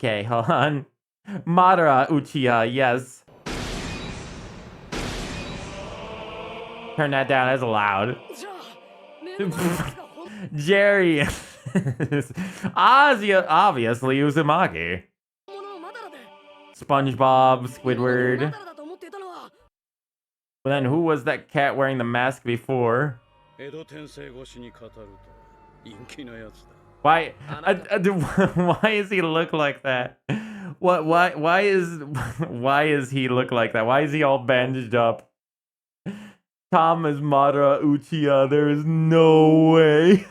Okay, hold on. Madara Uchiha, yes. Turn that down, that's loud. Jerry. Ozzy, obviously Uzumaki. SpongeBob, Squidward. But then who was that cat wearing the mask before? Why? Why does he look like that? What? Why is he look like that? Why is he all bandaged up? Tom is Madara Uchiha. There is no way.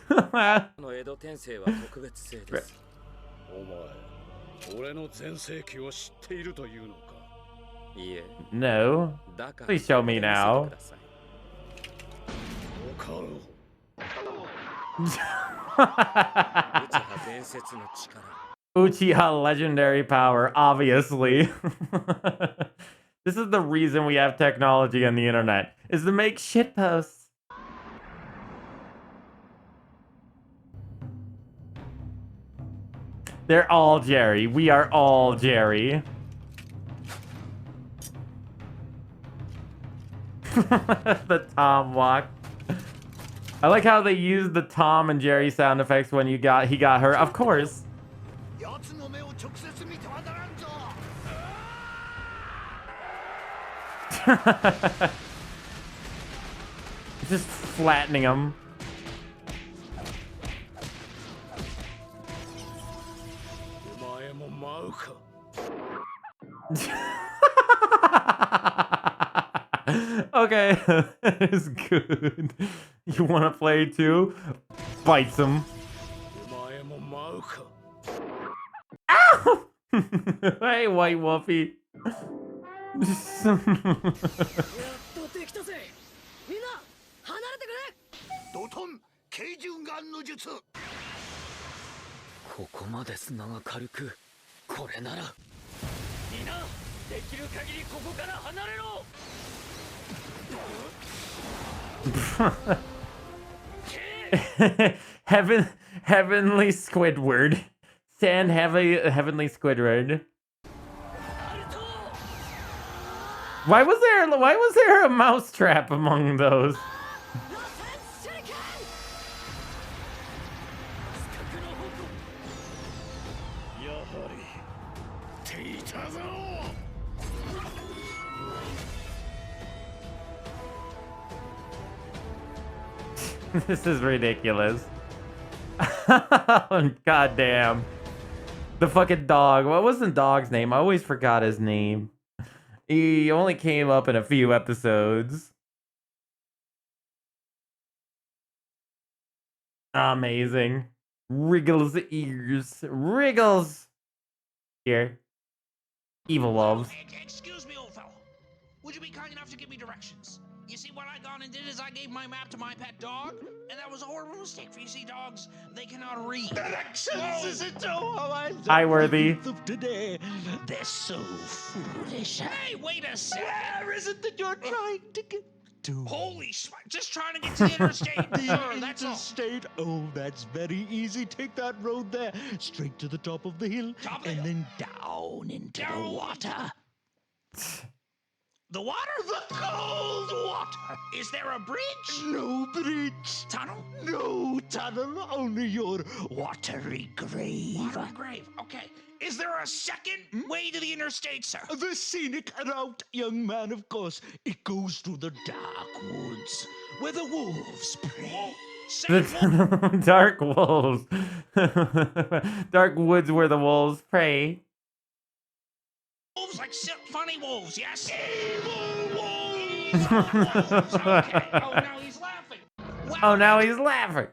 No. Please show me now. Uchiha legendary power, obviously. This is the reason we have technology on the internet, is to make shit posts. They're all Jerry. We are all Jerry. The Tom walk. I like how they used the Tom and Jerry sound effects when he got hurt. Of course. Just flattening him. Okay, it's good. You want to play too? Bites him. Ow! Hey, White Wolfie. Heavenly Squidward. Sand heavenly Squidward. Why was there a mouse trap among those? This is ridiculous. God damn. The fucking dog. What was the dog's name? I always forgot his name. He only came up in a few episodes. Amazing. Wriggles ears. Wriggles. Here. Evil wolves. Excuse me, old fellow. Would you be kind enough to give me directions? You see, what I gone and did is I gave my map to my pet dog, and that was a horrible mistake. For you see, dogs, they cannot read. Directions is it how I'm Hi, Worthy. today. They're so foolish. Hey, wait a second. Where is it that you're trying to get to? Holy just trying to get to the interstate. Sir, that's all. Interstate? Oh, that's very easy. Take that road there, straight to the top of the hill, and then down into the water. The water? The cold water! Is there a bridge? No bridge. Tunnel? No tunnel, only your watery grave. Watery grave, okay. Is there a second way to the interstate, sir? The scenic route, young man, of course. It goes through the dark woods, where the wolves prey. The dark wolves. Dark woods where the wolves prey. Wolves like funny wolves, yes? Evil wolves! Okay. Oh, now he's laughing. Wow. Oh, now he's laughing.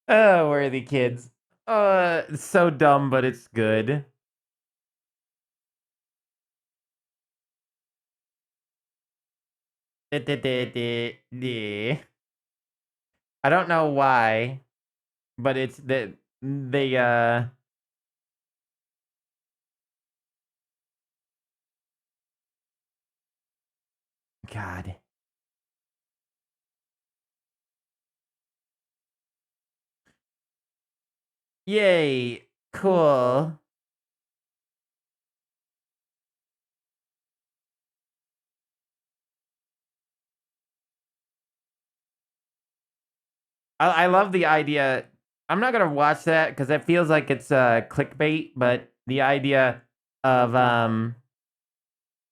Oh, worthy kids. It's so dumb, but it's good. I don't know why, but it's that they God. Yay, cool. I love the idea. I'm not gonna watch that because it feels like it's clickbait. But the idea of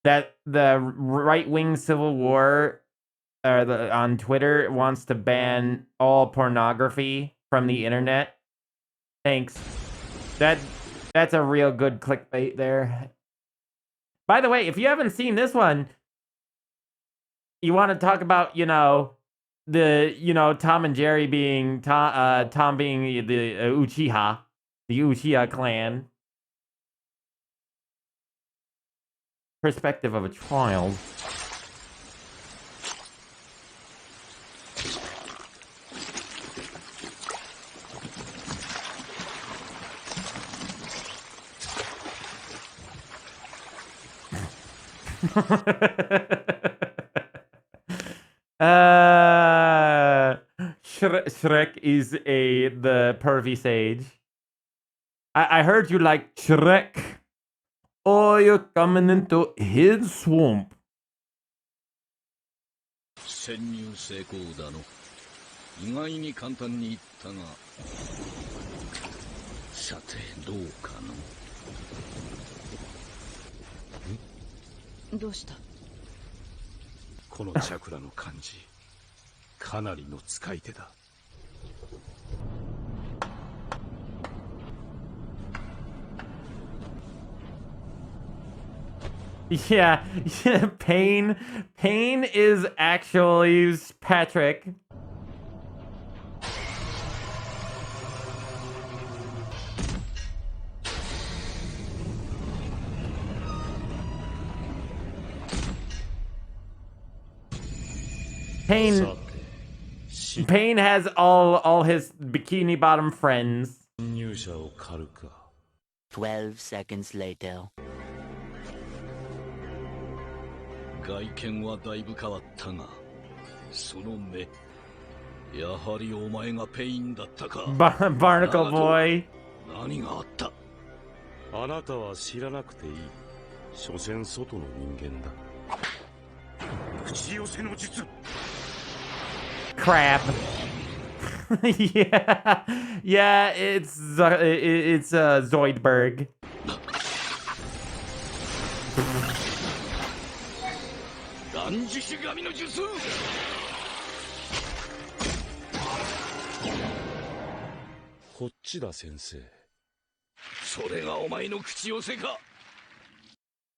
that the right wing civil war on Twitter wants to ban all pornography from the internet. Thanks. That's a real good clickbait there. By the way, if you haven't seen this one, you want to talk about, Tom and Jerry being Tom being the Uchiha clan. Perspective of a child. Shrek is the pervy sage. I heard you like Shrek. Oh, you're coming into his swamp. 潜入成功だの。意外に簡単にいったが。さてどうかの。どうした？このチャクラの感じ、かなりの使い手だ。Yeah, Pain is actually Patrick. Pain has all his bikini bottom friends. 入者を狩るか。12 seconds later. 外見はだいぶ変わったが、その目、やはりお前がペインだったか。Barnacle boy. 何があった？あなたは知らなくていい。所詮外の人間だ。口寄せの術。Crap. yeah, it's Zoidberg.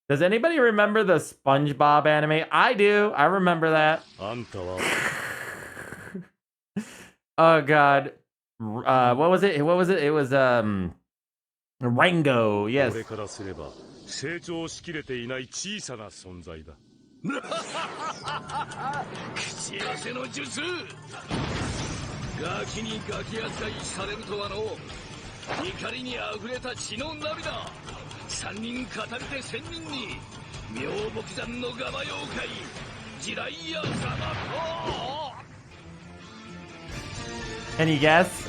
Does anybody remember the SpongeBob anime? I do. I remember that. Oh god. What was it? It was Rango. Yes. 俺からすれば成長しきれていない小さな存在だ。口寄せの術。ガキにガキ扱いされるとはの。怒りにあふれた血の涙。三人語り手千人に妙木山のガマ妖怪ジライア様と。Any guess?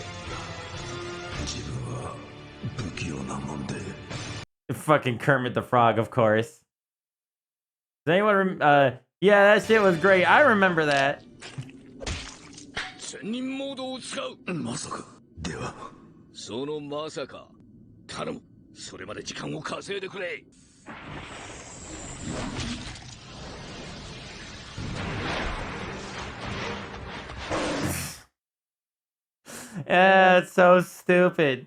Fucking Kermit the Frog, of course. Does anyone yeah, that shit was great. I remember that. It's so stupid.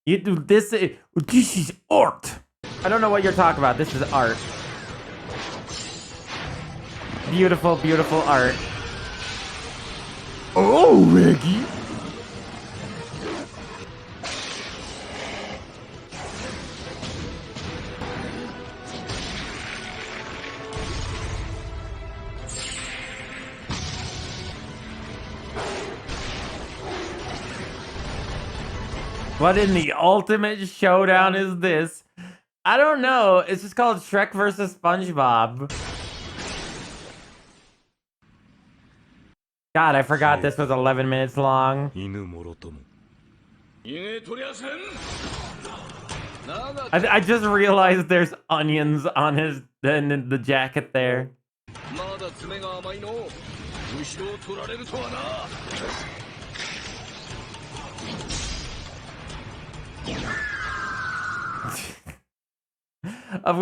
You do this. This is art. I don't know what you're talking about. This is art. Beautiful, beautiful art. Oh, Reggie. What in the ultimate showdown is this? I don't know. It's just called Shrek versus SpongeBob. God, I forgot this was 11 minutes long. I just realized there's onions on his the jacket there. 後ろを取られるとはな。Oh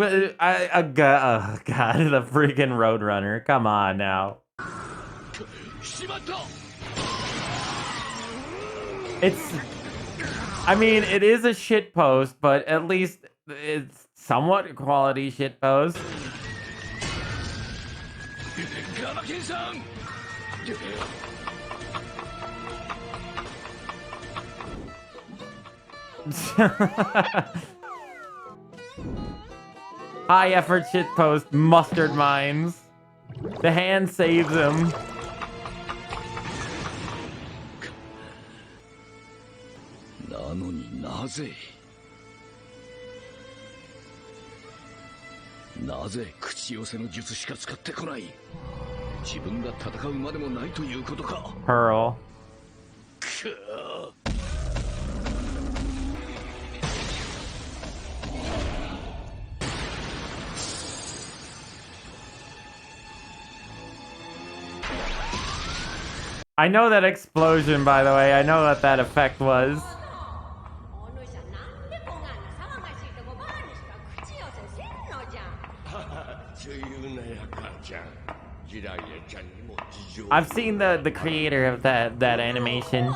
God, the freaking Roadrunner. Come on now. しまった。 I mean, it is a shit post, but at least it's somewhat quality shit post. ガマケンさん。 High effort shit post, mustard mines. The hand saves him. なのになぜ口寄せの術しか使ってこない。自分が戦うまでもないということか。 Pearl. くぅ。 I know that explosion, by the way. I know what that effect was. I've seen the creator of that animation.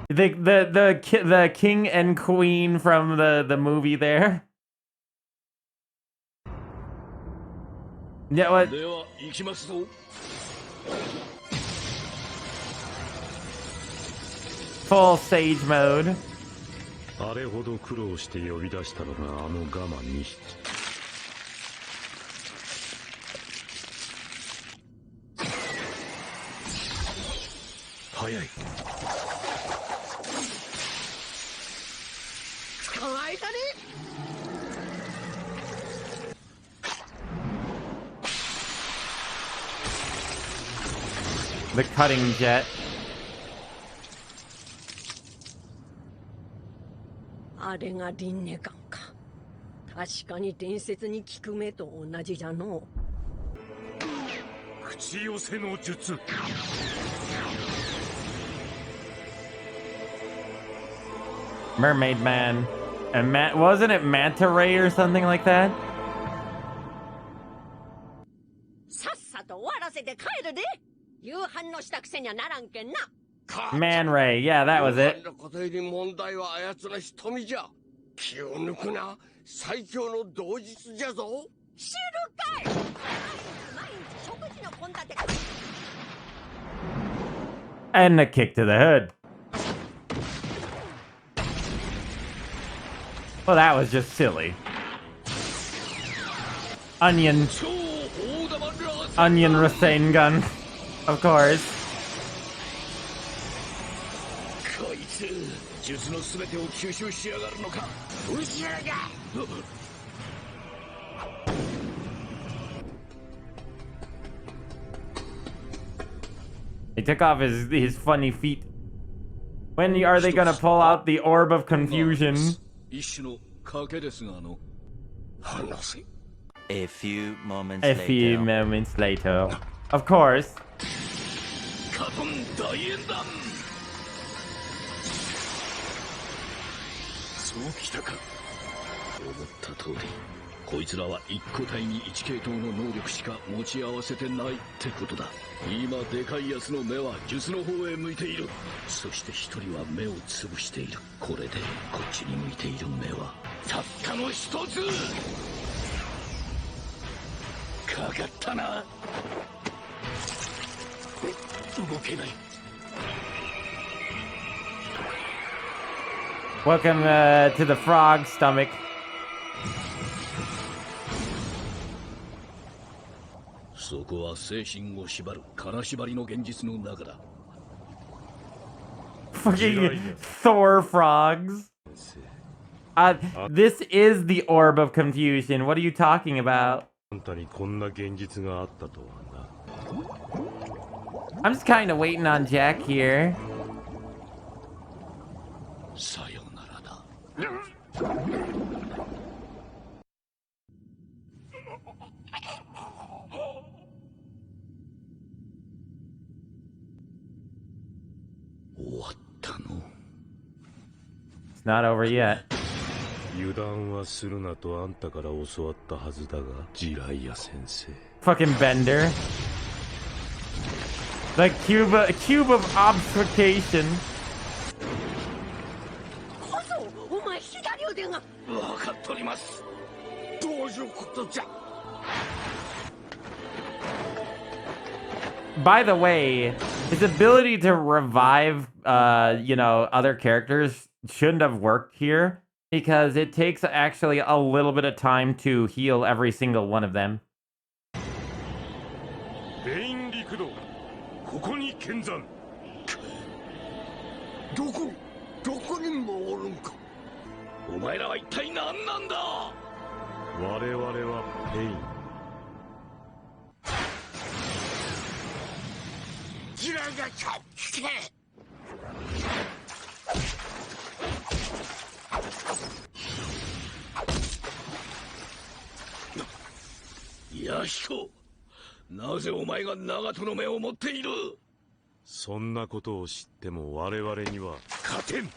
The king and queen from the movie there. Yeah, what? Full sage mode. あれほど苦労して呼び出したのがあのガマ2匹。早い。捕まえたね。 The cutting jet. あれが輪廻眼か。確かに伝説に聞く目と同じじゃの。口寄せの術。Mermaid Man. And wasn't it Manta Ray or something like that? さっさと終わらせて帰るで。夕飯のしたくせにはならんけんな。 Man Ray, yeah, that was it. ことより問題はあやつの瞳じゃ。気を抜くな。最強の同日じゃぞ。知るかい。毎日食事の献立か。 And a kick to the hood. Well, that was just silly. Onion Rasengan. Of course. こいつ術のすべてを吸収しやがるのか。後ろだ。 He took off his funny feet. When are they gonna pull out the orb of confusion? 一種の賭けですが話せ。 A few moments A later. few moments later. Of course. カトン大演談。そうきたか。思った通り、こいつらは一個体に一系統の能力しか持ち合わせてないってことだ。今でかいやつの目は術の方へ向いている。そして一人は目を潰している。これでこっちに向いている目はたったの一つ。かかったな。動けない。 Welcome to the frog stomach. そこは精神を縛る金縛りの現実の中だ。 Fucking Thor frogs. This is the orb of confusion. What are you talking about? あんたにこんな現実があったとはな。 I'm just kind of waiting on Jack here. さよならだ。not over yet. 油断はするなとあんたから教わったはずだが、ジライア先生。 Fucking Bender. The cube of obfuscation. お前左腕が。わかっとります。どういうことじゃ。 By the way, his ability to revive, you know, other characters shouldn't have worked here because it takes actually a little bit of time to heal every single one of them. ベイン陸道、ここに見参。どこにもおるんか。お前らは一体何なんだ。我々はペイン。ジライアちゃん、聞け。ヤヒコ、なぜお前が長門の目を持っている。そんなことを知っても我々には勝てん。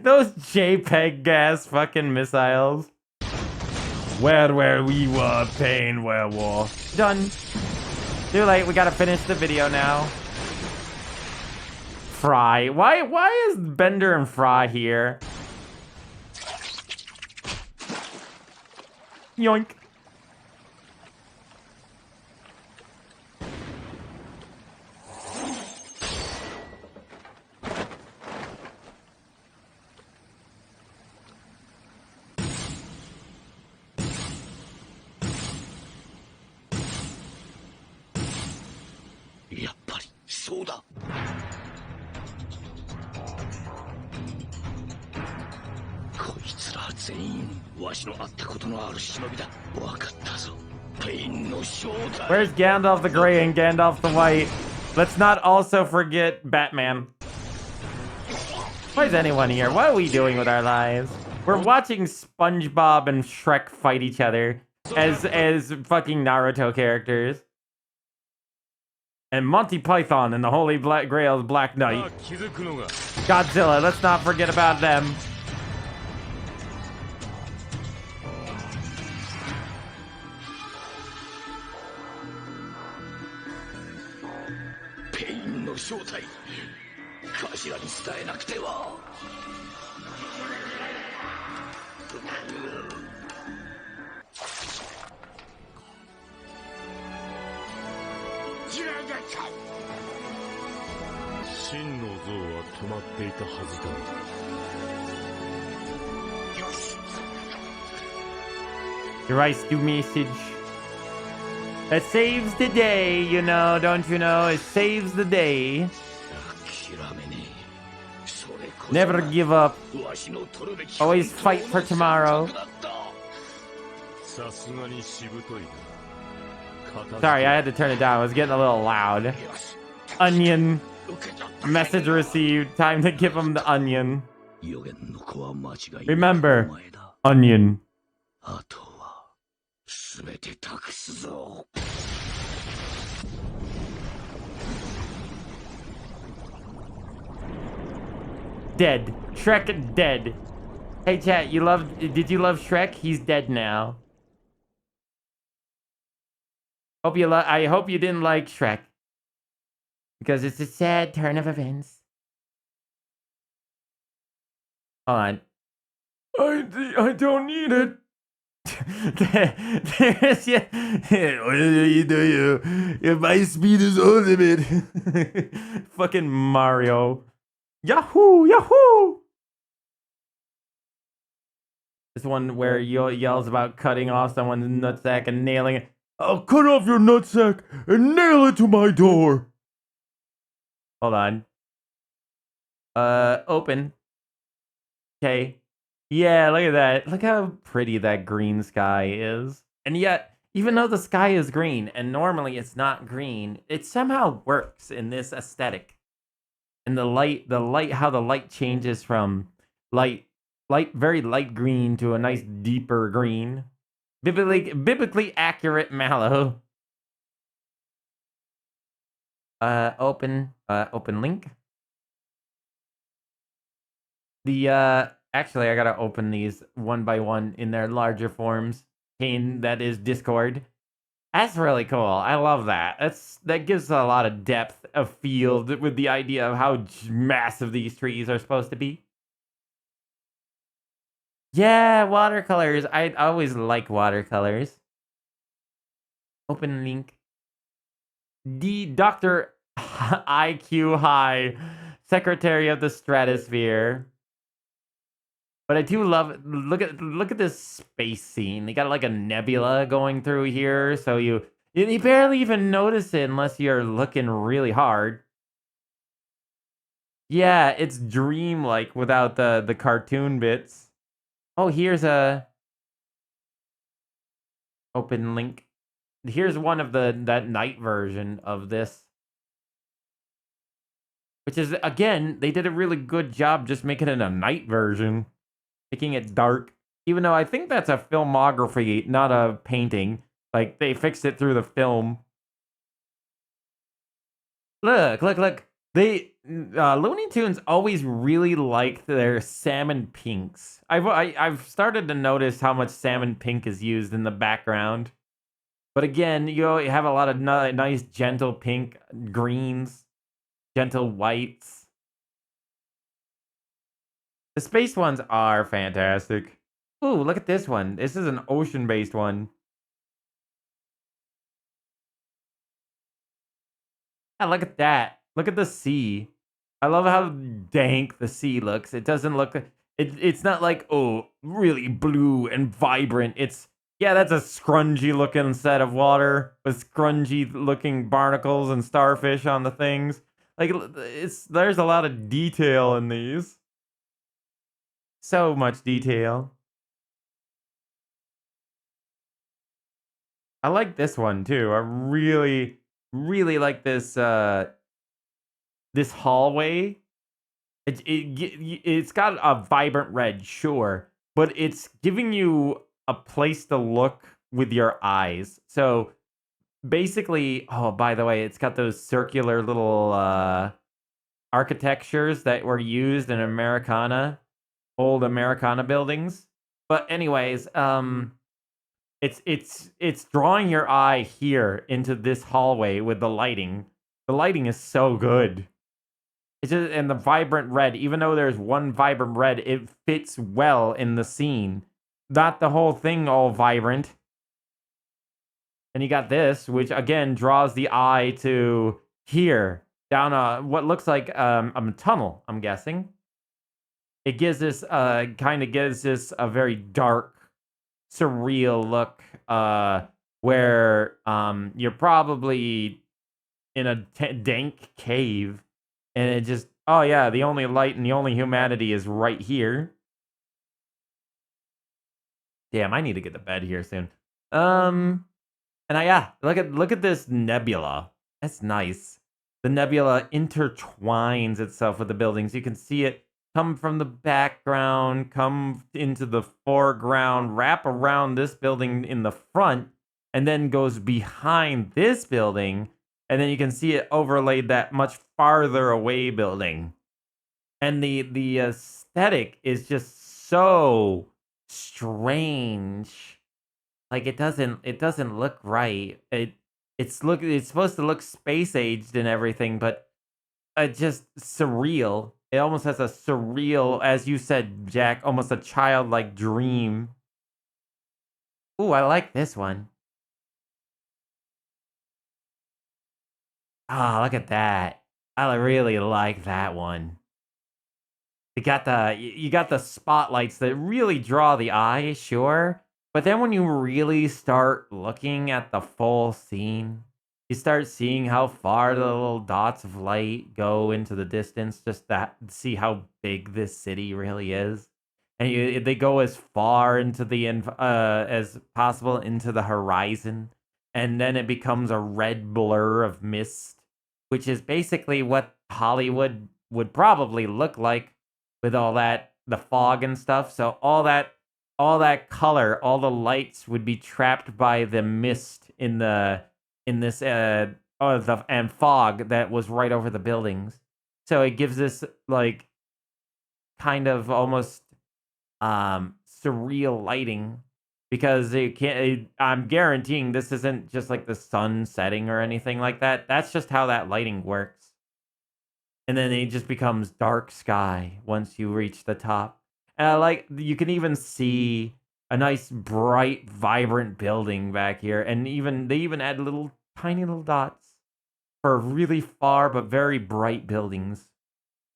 Those JPEG gas fucking missiles. Where we were, pain, where war. Done. Too late, we gotta finish the video now. Fry. Why is Bender and Fry here? Yoink. Where's Gandalf the Grey and Gandalf the White? Let's not also forget Batman. Why is anyone here? What are we doing with our lives? We're watching SpongeBob and Shrek fight each other as fucking Naruto characters. And Monty Python and the Holy Grail's Black Knight. Godzilla, let's not forget about them. Your rice do message. That saves the day, you know, don't you know? It saves the day. Never give up. Always fight for tomorrow. Sorry, I had to turn it down. It was getting a little loud. Onion. Message received. Time to give him the onion. Remember, onion. Dead. Shrek dead. Hey chat, did you love Shrek? He's dead now. I hope you didn't like Shrek. Because it's a sad turn of events. Hold on. I don't need it. There's my speed is on limit. Fucking Mario. Yahoo! Yahoo! This one where he yells about cutting off someone's nutsack and nailing it. I'll cut off your nutsack and nail it to my door. Hold on. Open. Okay. Yeah, look at that. Look how pretty that green sky is. And yet, even though the sky is green, and normally it's not green, it somehow works in this aesthetic. And the light, how the light changes from very light green to a nice deeper green. Biblically accurate MalO. Open link. Actually, I gotta open these one by one in their larger forms. Kane, that is Discord. That's really cool. I love that. That gives a lot of depth of field with the idea of how massive these trees are supposed to be. Yeah, watercolors. I always like watercolors. Open link. Dr. IQ High, Secretary of the Stratosphere. But I do love look at this space scene. They got like a nebula going through here, so you barely even notice it unless you're looking really hard. Yeah, it's dreamlike without the cartoon bits. Oh, here's a open link. Here's one of that night version of this. Which is, again, they did a really good job just making it a night version. Making it dark. Even though I think that's a filmography, not a painting. Like, they fixed it through the film. Look. They, Looney Tunes always really liked their salmon pinks. I've started to notice how much salmon pink is used in the background. But again, you have a lot of nice, gentle pink greens. Gentle whites. The space ones are fantastic. Ooh, look at this one. This is an ocean-based one. Yeah, look at that. Look at the sea. I love how dank the sea looks. It doesn't look... It's not like, oh, really blue and vibrant. Yeah, that's a scrungy-looking set of water with scrungy-looking barnacles and starfish on the things. Like, there's a lot of detail in these. So much detail. I like this one too. I really like this this hallway. It's got a vibrant red, sure, but it's giving you a place to look with your eyes. So basically, oh, by the way, it's got those circular little architectures that were used in old Americana buildings. But anyways, it's drawing your eye here into this hallway with the lighting. The lighting is so good. It's just, and the vibrant red, even though there's one vibrant red, it fits well in the scene. Not the whole thing all vibrant. And you got this, which again draws the eye to here, down what looks like a tunnel, I'm guessing. It gives this kind of gives this a very dark, surreal look where you're probably in a dank cave, and it just, oh yeah, the only light and the only humanity is right here. Damn, I need to get to bed here soon. And yeah, look at this nebula. That's nice. The nebula intertwines itself with the buildings. You can see it come from the background, come into the foreground, wrap around this building in the front, and then goes behind this building, and then you can see it overlaid that much farther away building. And the aesthetic is just so strange. Like it doesn't look right. It's supposed to look space aged and everything, but just surreal. It almost has a surreal, as you said, Jack, almost a childlike dream. Ooh, I like this one. Ah, look at that. I really like that one. You got the spotlights that really draw the eye, sure. But then when you really start looking at the full scene, you start seeing how far the little dots of light go into the distance, just to see how big this city really is. And they go as far into the as possible into the horizon, and then it becomes a red blur of mist, which is basically what Hollywood would probably look like with all that the fog and stuff. So all that color, all the lights would be trapped by the mist in this and fog that was right over the buildings. So it gives this like kind of almost surreal lighting because I'm guaranteeing this isn't just like the sun setting or anything like that. That's just how that lighting works. And then it just becomes dark sky once you reach the top. And I like you can even see a nice bright vibrant building back here, and they even add little tiny little dots for really far but very bright buildings.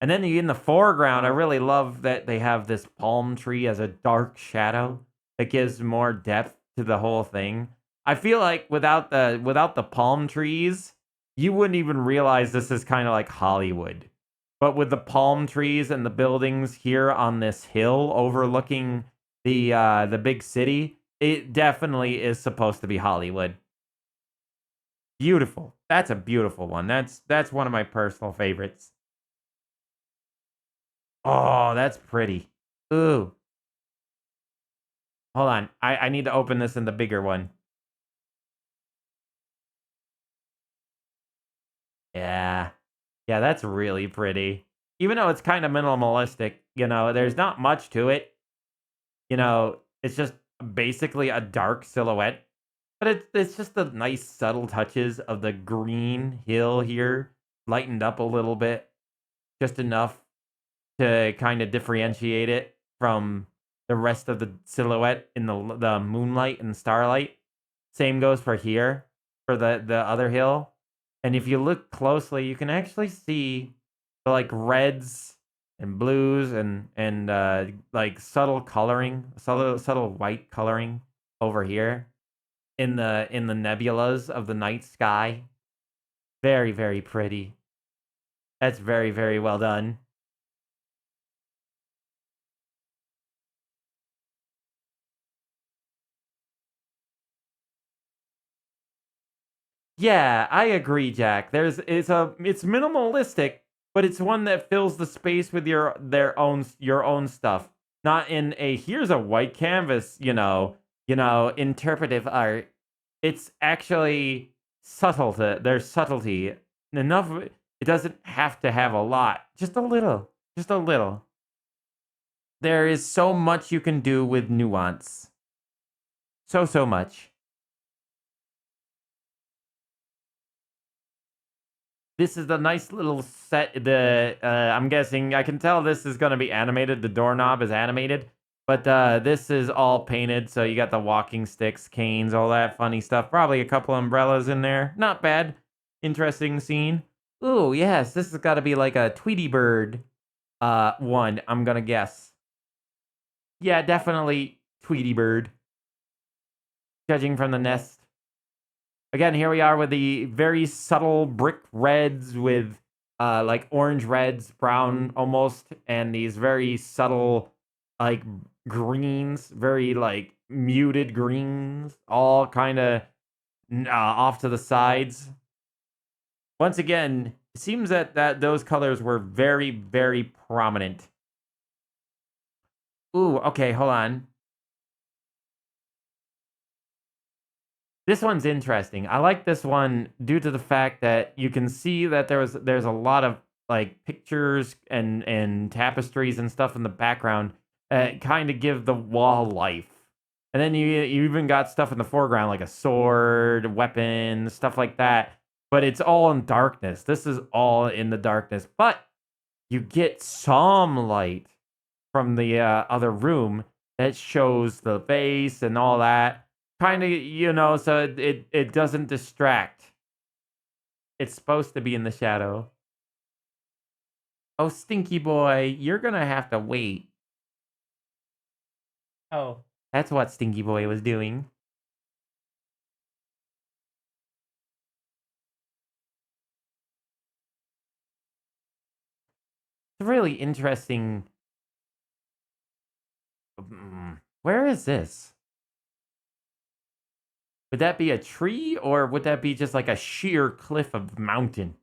And then in the foreground, I really love that they have this palm tree as a dark shadow that gives more depth to the whole thing. I feel like without the palm trees, you wouldn't even realize this is kind of like Hollywood. But with the palm trees and the buildings here on this hill overlooking the big city, it definitely is supposed to be Hollywood. Beautiful. That's a beautiful one. That's one of my personal favorites. Oh, that's pretty. Ooh. Hold on. I need to open this in the bigger one. Yeah. Yeah, that's really pretty. Even though it's kind of minimalistic, there's not much to it. It's just basically a dark silhouette. But it's just the nice subtle touches of the green hill here lightened up a little bit. Just enough to kind of differentiate it from the rest of the silhouette in the moonlight and starlight. Same goes for here, for the other hill. And if you look closely, you can actually see the like reds and blues and like subtle coloring, subtle white coloring over here in the nebulas of the night sky. Very, very pretty. That's very, very well done. Yeah, I agree, Jack. It's minimalistic, but it's one that fills the space with your own stuff. Not in a here's a white canvas, interpretive art. It's actually subtle there's subtlety. Enough it doesn't have to have a lot. Just a little. Just a little. There is so much you can do with nuance. So much. This is a nice little set. I'm guessing, I can tell this is going to be animated. The doorknob is animated, but this is all painted. So you got the walking sticks, canes, all that funny stuff. Probably a couple umbrellas in there. Not bad. Interesting scene. Ooh, yes, this has got to be like a Tweety Bird one, I'm going to guess. Yeah, definitely Tweety Bird. Judging from the nest. Again, here we are with the very subtle brick reds with like orange reds, brown almost, and these very subtle like greens, very like muted greens, all kind of off to the sides. Once again, it seems that those colors were very, very prominent. Ooh, okay, hold on. This one's interesting. I like this one due to the fact that you can see that there's a lot of like pictures and tapestries and stuff in the background that kind of give the wall life. And then you even got stuff in the foreground like a sword, weapon, stuff like that. But it's all in darkness. This is all in the darkness. But you get some light from the other room that shows the face and all that. Kind of, so it doesn't distract. It's supposed to be in the shadow. Oh, Stinky Boy, you're gonna have to wait. Oh, that's what Stinky Boy was doing. It's really interesting. Where is this? Would that be a tree, or would that be just like a sheer cliff of mountain?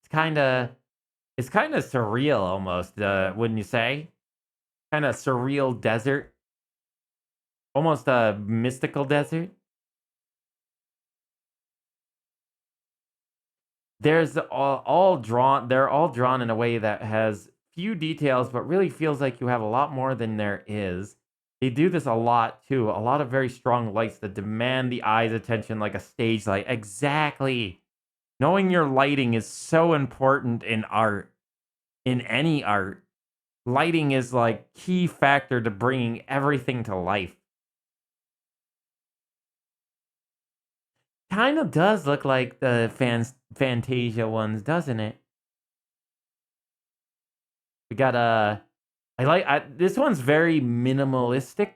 It's kind of surreal almost, wouldn't you say? Kind of surreal desert. Almost a mystical desert. there's all drawn. They're all drawn in a way that has few details, but really feels like you have a lot more than there is. They do this a lot too. A lot of very strong lights that demand the eye's attention, like a stage light. Exactly. Knowing your lighting is so important in art, in any art. Lighting is like key factor to bringing everything to life. Kind of does look like the Fantasia ones, doesn't it? We got this one's very minimalistic.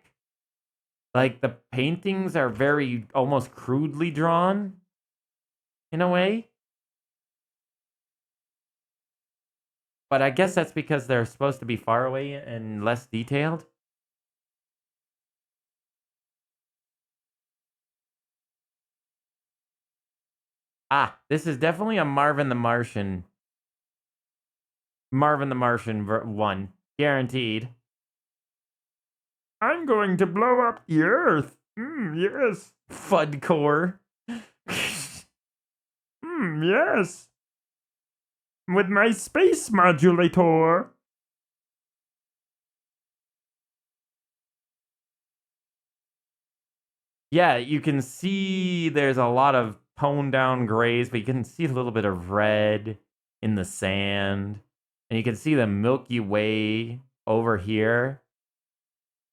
Like the paintings are very almost crudely drawn in a way. But I guess that's because they're supposed to be far away and less detailed. Ah, this is definitely a Marvin the Martian. Marvin the Martian one. Guaranteed. I'm going to blow up the Earth. Yes. Fudcore. Yes. With my space modulator. Yeah, you can see there's a lot of toned down grays, but you can see a little bit of red in the sand. And you can see the Milky Way over here.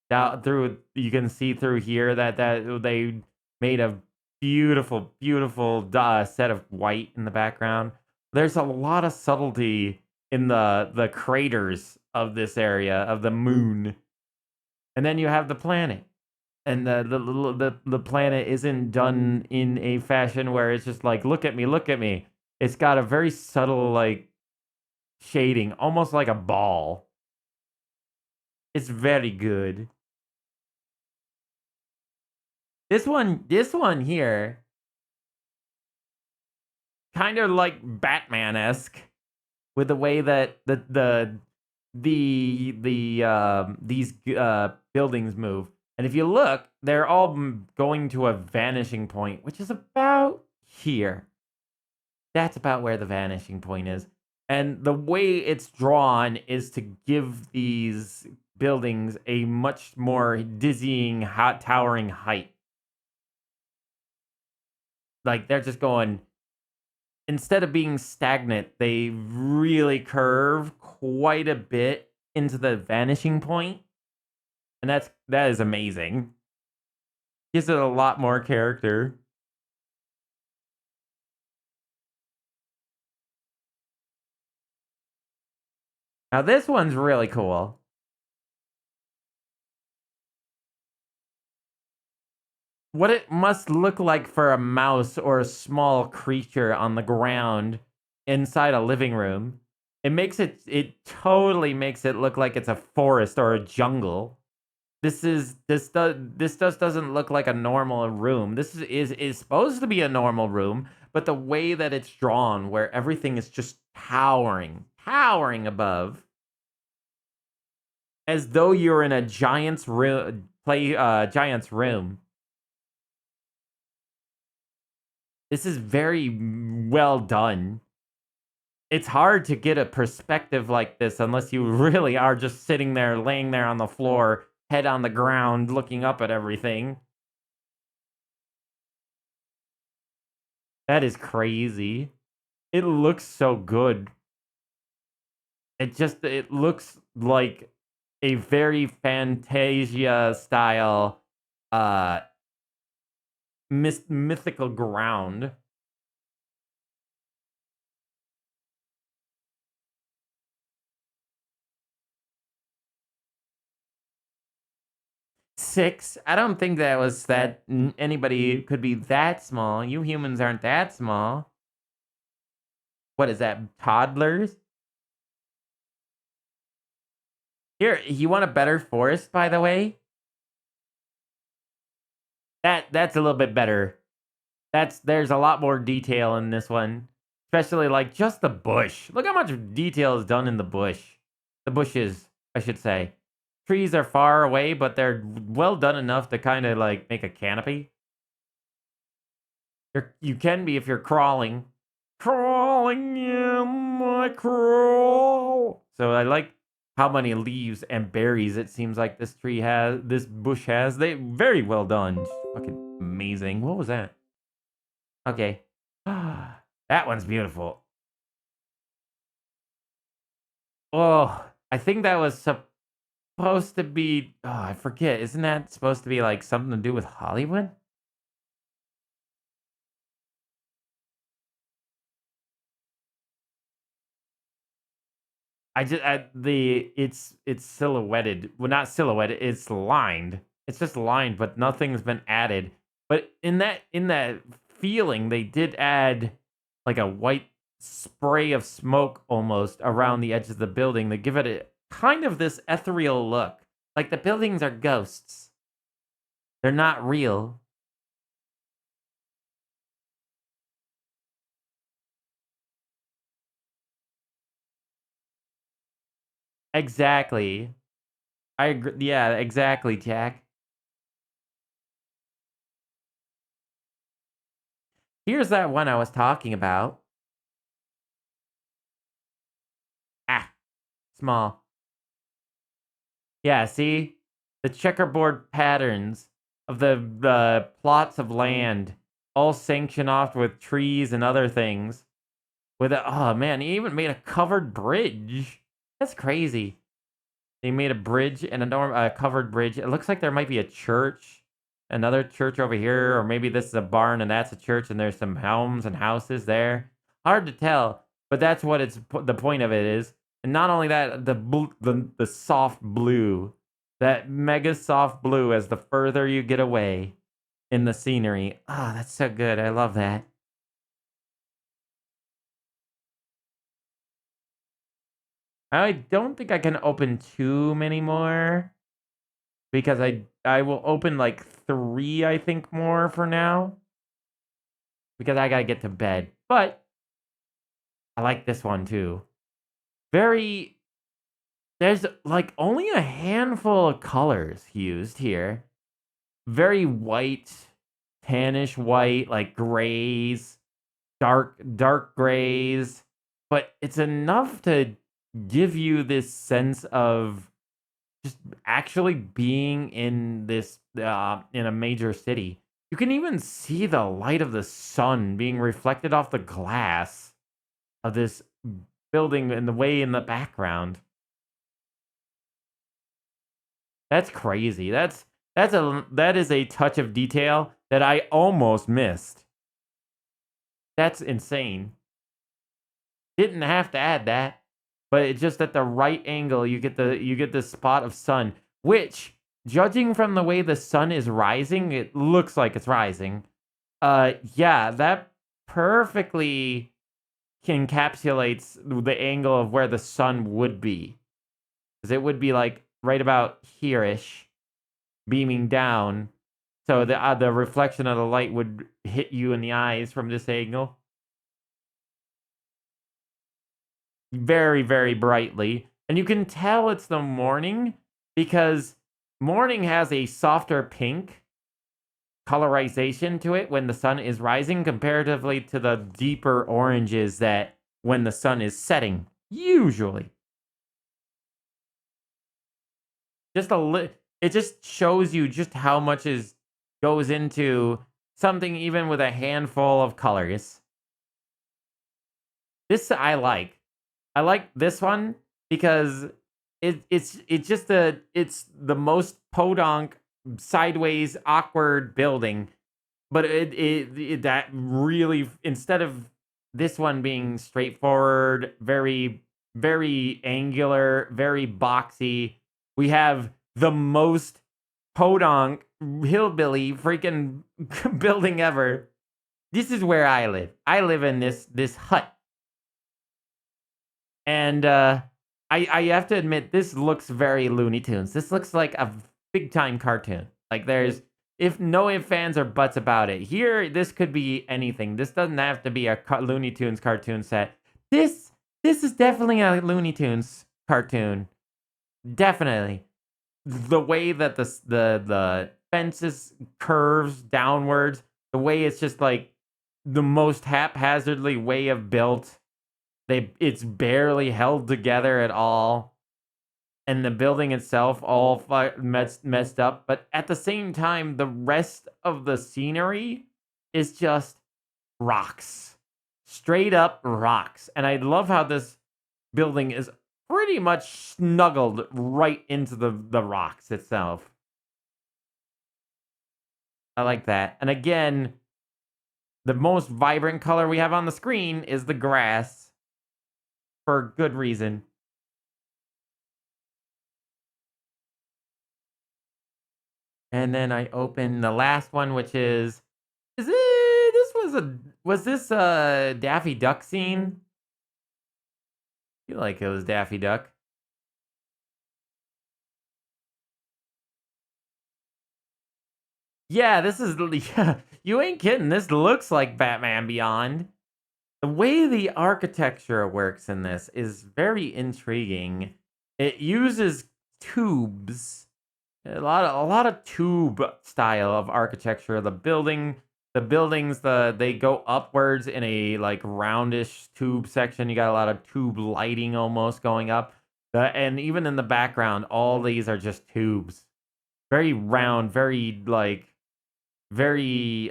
Down through, you can see through here that they made a beautiful, beautiful set of white in the background. There's a lot of subtlety in the craters of this area of the moon, and then you have the planet, and the planet isn't done in a fashion where it's just like look at me, look at me. It's got a very subtle like shading, almost like a ball. It's very good. This one here, kind of like Batman-esque, with the way that these buildings move. And if you look, they're all going to a vanishing point, which is about here. That's about where the vanishing point is. And the way it's drawn is to give these buildings a much more dizzying, hot, towering height. Like, they're just going, instead of being stagnant, they really curve quite a bit into the vanishing point. And that is amazing. Gives it a lot more character. Now this one's really cool. What it must look like for a mouse or a small creature on the ground inside a living room. It totally makes it look like it's a forest or a jungle. This just doesn't look like a normal room. This is supposed to be a normal room, but the way that it's drawn, where everything is just towering above, as though you're in a giant's room. This is very well done. It's hard to get a perspective like this unless you really are just sitting there, laying there on the floor, head on the ground, looking up at everything. That is crazy. It looks so good. It looks like a very Fantasia style mythical ground. Six? I don't think that was that anybody could be that small. You humans aren't that small. What is that? Toddlers? Here, you want a better forest, by the way? That's a little bit better. There's a lot more detail in this one. Especially like just the bush. Look how much detail is done in the bush. The bushes, I should say. Trees are far away, but they're well done enough to kind of like make a canopy. You can be if you're crawling. Crawling again, my crow. So I like how many leaves and berries it seems like this bush has. They very well done. Just fucking amazing. What was that? Okay. That one's beautiful. Oh, I think that was supposed to be, oh, I forget. Isn't that supposed to be like something to do with Hollywood? It's silhouetted. Well, not silhouetted. It's lined. It's just lined, but nothing's been added. But in that feeling, they did add like a white spray of smoke almost around the edge of the building to give it a kind of this ethereal look. Like the buildings are ghosts. They're not real. Exactly. I agree. Yeah, exactly, Jack. Here's that one I was talking about. Ah, small. Yeah, see? The checkerboard patterns of the plots of land all sanctioned off with trees and other things. With a, oh man, he even made a covered bridge. That's crazy. They made a bridge and a covered bridge. It looks like there might be a church, another church over here, or maybe this is a barn and that's a church and there's some homes and houses there. Hard to tell, but that's what the point of it is. And not only that, the soft blue, that mega soft blue as the further you get away in the scenery. Ah, that's so good. I love that. I don't think I can open too many more because I will open like 3, I think, more for now because I gotta get to bed. But I like this one too. Very, there's like only a handful of colors used here. Very white, tannish white, like grays, dark grays, but it's enough to give you this sense of just actually being in this in a major city. You can even see the light of the sun being reflected off the glass of this building in the way in the background. That's crazy. That is a touch of detail that I almost missed. That's insane. Didn't have to add that, but it's just at the right angle you get this spot of sun, which, judging from the way the sun is rising, it looks like it's rising. Yeah, that perfectly encapsulates the angle of where the sun would be, because it would be like right about here-ish, beaming down. So the reflection of the light would hit you in the eyes from this angle. Very, very brightly. And you can tell it's the morning because morning has a softer pink colorization to it when the sun is rising comparatively to the deeper oranges that when the sun is setting, usually. Just it just shows you just how much goes into something even with a handful of colors. This I like. I like this one because it's the most podunk, sideways, awkward building, but that really, instead of this one being straightforward, very very angular, very boxy, we have the most podunk hillbilly freaking building ever. This is where I live. I live in this hut. And I have to admit, this looks very Looney Tunes. This looks like a big time cartoon. Like there's, if no ifs, fans, or buts about it. Here, this could be anything. This doesn't have to be a Looney Tunes cartoon set. This is definitely a Looney Tunes cartoon. Definitely. The way that the fences curves downwards, the way it's just like the most haphazardly way of built. It's barely held together at all. And the building itself all messed up. But at the same time, the rest of the scenery is just rocks. Straight up rocks. And I love how this building is pretty much snuggled right into the rocks itself. I like that. And again, the most vibrant color we have on the screen is the grass. For good reason. And then I open the last one, which is was this a Daffy Duck scene? I feel like it was Daffy Duck. Yeah, this is, yeah, you ain't kidding. This looks like Batman Beyond. The way the architecture works in this is very intriguing. It uses tubes. A lot of tube style of architecture. The buildings, they go upwards in a like roundish tube section. You got a lot of tube lighting almost going up. And even in the background, all these are just tubes. Very round, very like very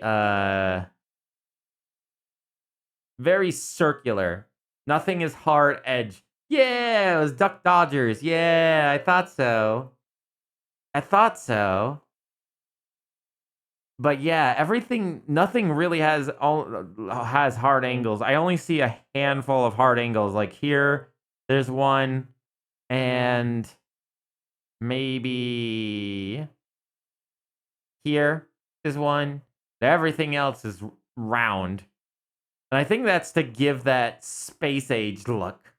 circular. Nothing is hard edge. Yeah, it was Duck Dodgers. Yeah, I thought so. But yeah, nothing really has hard angles. I only see a handful of hard angles. Like here, there's one, and maybe here is one. Everything else is round. And I think that's to give that space age look.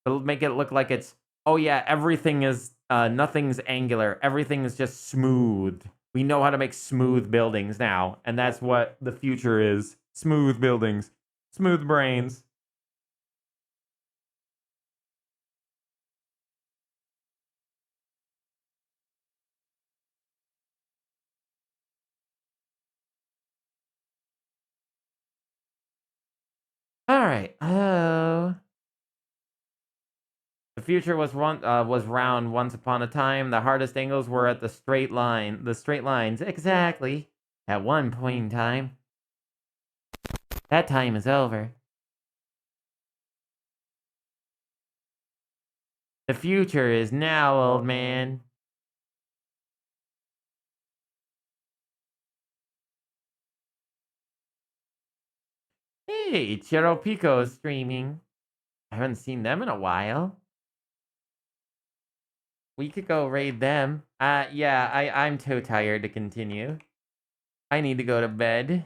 To make it look like it's, oh yeah, everything is, nothing's angular. Everything is just smooth. We know how to make smooth buildings now. And that's what the future is. Smooth buildings. Smooth brains. All right. The future was round once upon a time. The hardest angles were at the straight lines. Exactly. At one point in time. That time is over. The future is now, old man. Hey, Chero Pico is streaming. I haven't seen them in a while. We could go raid them. Yeah, I'm too tired to continue. I need to go to bed.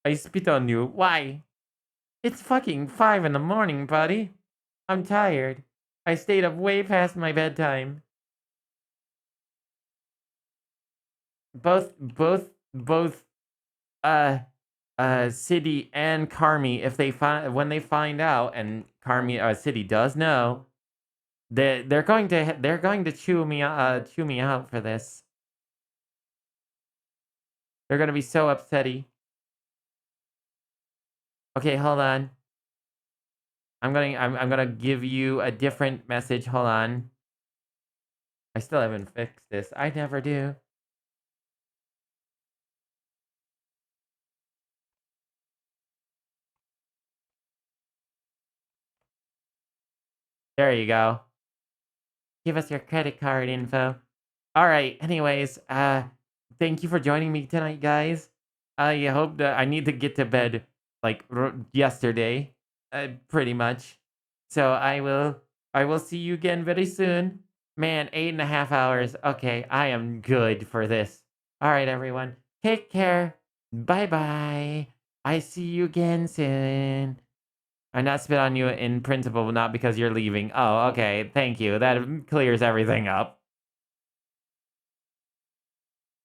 I spit on you. Why? It's fucking 5 in the morning, buddy. I'm tired. I stayed up way past my bedtime. Both, City and Carmi, if they when they find out, and Carmi, City does know, they're going to chew me out for this. They're gonna be so upsetty. Okay, hold on. I'm gonna give you a different message. Hold on. I still haven't fixed this. I never do. There you go. Give us your credit card info. All right. Anyways, thank you for joining me tonight, guys. I hope that I need to get to bed like yesterday, pretty much. So I will see you again very soon. Man, 8.5 hours. Okay, I am good for this. All right, everyone. Take care. Bye-bye. I see you again soon. I not spit on you in principle, not because you're leaving. Oh, okay. Thank you. That clears everything up.